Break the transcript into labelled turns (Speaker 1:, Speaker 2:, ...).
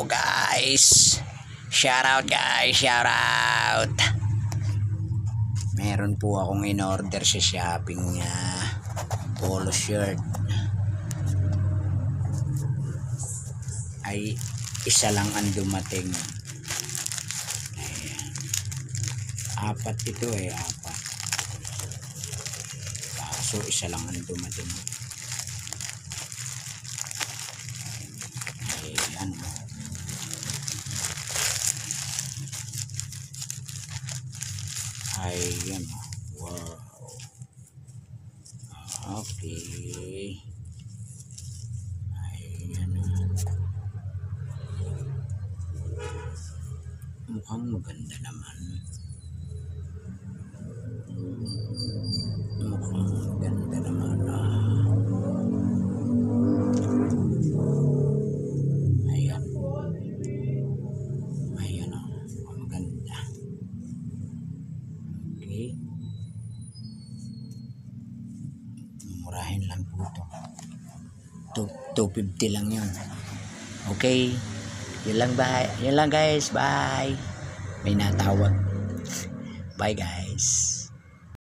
Speaker 1: Wow guys, shout out guys, shout out. Meron po akong in-order sa shopping niya, polo shirt. Ay isa lang ang dumating. Ayan. Apat ito apat. Kaso isa lang ang dumating. Ayan. Ayan. Wow. Okay. Ayan. Mukhang maganda naman. Mukhang maganda naman. Ayan. Ayan o. Maganda. Okay. Murahin lang po ito. 250 lang yun. Okay. Yun lang guys. Bye. May natawag. Bye guys.